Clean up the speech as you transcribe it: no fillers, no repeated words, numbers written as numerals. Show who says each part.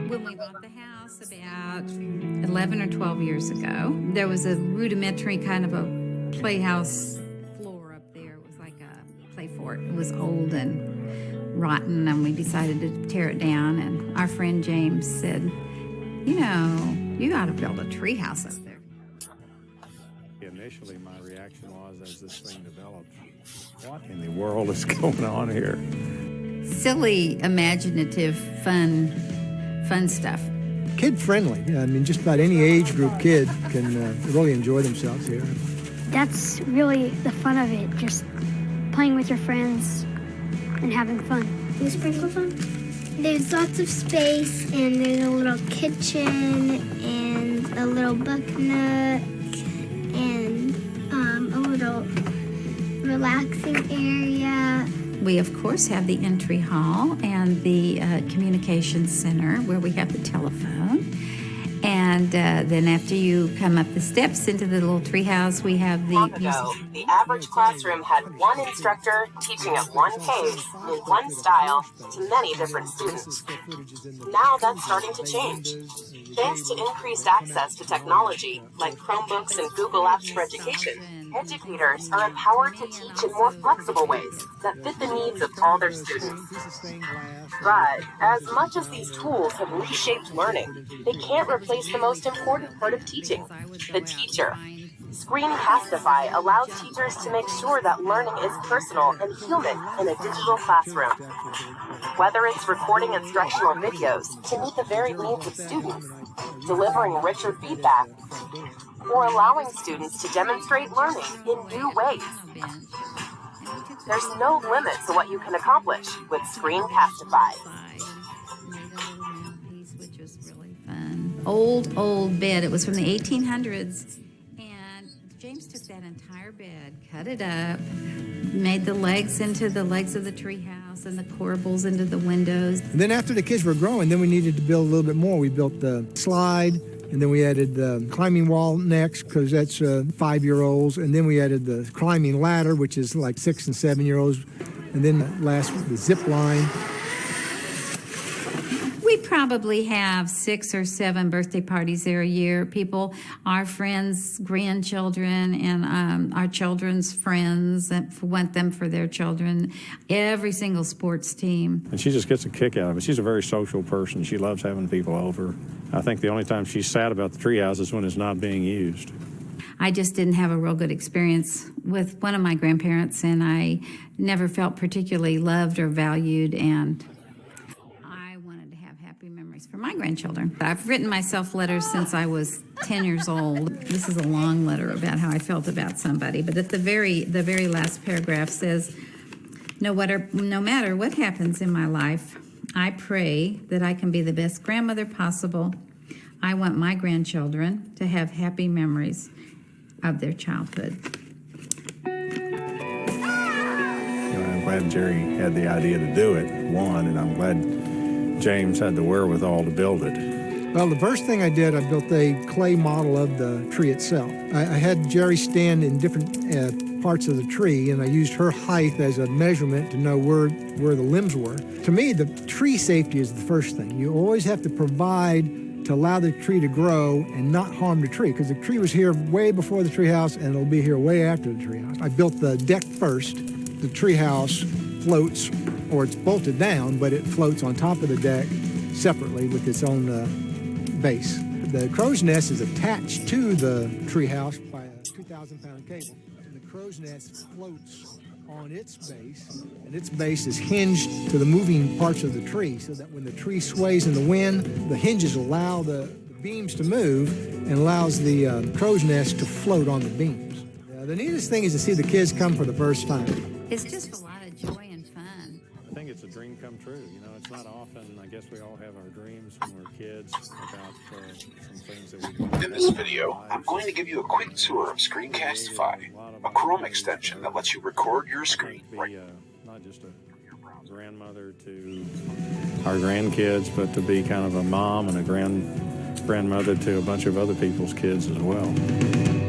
Speaker 1: When we bought the house about 11 or 12 years ago, there was a rudimentary kind of a playhouse floor up there. It was like a play fort. It was old and rotten, and we decided to tear it down. And our friend James said, you know, you got to build a treehouse up there.
Speaker 2: Initially, my reaction was, as this thing developed, what in the world is going on here?
Speaker 1: Silly, imaginative, fun stuff.
Speaker 3: Kid-friendly. I mean, just about any age group kid can really enjoy themselves here.
Speaker 4: That's really the fun of it, just playing with your friends and having fun.
Speaker 5: The sprinkler fun? There's lots of space, and there's a little kitchen, and a little buck nook, and a little relaxing area.
Speaker 1: We, of course, have the entry hall and the communications center where we have the telephone. And then after you come up the steps into the little treehouse, we have the...
Speaker 6: Long ago, the average classroom had one instructor teaching at one pace, in one style, to many different students. Now that's starting to change. Thanks to increased access to technology, like Chromebooks and Google Apps for Education, educators are empowered to teach in more flexible ways that fit the needs of all their students. But as much as these tools have reshaped learning, they can't replace the most important part of teaching, the teacher. Screencastify allows teachers to make sure that learning is personal and human in a digital classroom. Whether it's recording instructional videos to meet the varied needs of students, delivering richer feedback, or allowing students to demonstrate learning in new ways. There's no limit to what you can accomplish with Screencastify.
Speaker 1: Which was really fun. Old bed. It was from the 1800s. And James took that entire bed, cut it up, made the legs into the legs of the treehouse and the corbels into the windows.
Speaker 3: And then after the kids were growing, then we needed to build a little bit more. We built the slide, and then we added the climbing wall next, because that's 5-year-olds. And then we added the climbing ladder, which is like 6- and 7-year-olds. And then last, the zip line.
Speaker 1: We probably have 6 or 7 birthday parties there a year. People, our friends, grandchildren, and our children's friends that want them for their children. Every single sports team.
Speaker 2: And she just gets a kick out of it. She's a very social person. She loves having people over. I think the only time she's sad about the treehouse is when it's not being used.
Speaker 1: I just didn't have a real good experience with one of my grandparents, and I never felt particularly loved or valued, and I wanted to have happy memories for my grandchildren. I've written myself letters since I was 10 years old. This is a long letter about how I felt about somebody, but at the very last paragraph says, no matter what happens in my life, I pray that I can be the best grandmother possible. I want my grandchildren to have happy memories of their childhood.
Speaker 2: I'm glad Jerry had the idea to do it, one, and I'm glad James had the wherewithal to build it.
Speaker 3: Well, the first thing I did, I built a clay model of the tree itself. I had Jerry stand in different parts of the tree, and I used her height as a measurement to know where the limbs were. To me, the tree safety is the first thing. You always have to provide to allow the tree to grow and not harm the tree, because the tree was here way before the treehouse, and it'll be here way after the treehouse. I built the deck first. The treehouse floats, or it's bolted down, but it floats on top of the deck separately with its own base. The crow's nest is attached to the treehouse by a 2,000-pound cable. And the crow's nest floats on its base, and its base is hinged to the moving parts of the tree, so that when the tree sways in the wind, the hinges allow the beams to move and allows the crow's nest to float on the beams. The neatest thing is to see the kids come for the first time.
Speaker 1: It's just a lot of joy and fun.
Speaker 2: I think it's a dream come true. You know, it's not often, I guess we all have our dreams when we're kids about some things that we do.
Speaker 7: In this video, I'm going to give you a quick tour of Screencastify, a Chrome extension that lets you record your screen.
Speaker 2: Not just a grandmother to our grandkids, but to be kind of a mom and a grandmother to a bunch of other people's kids as well.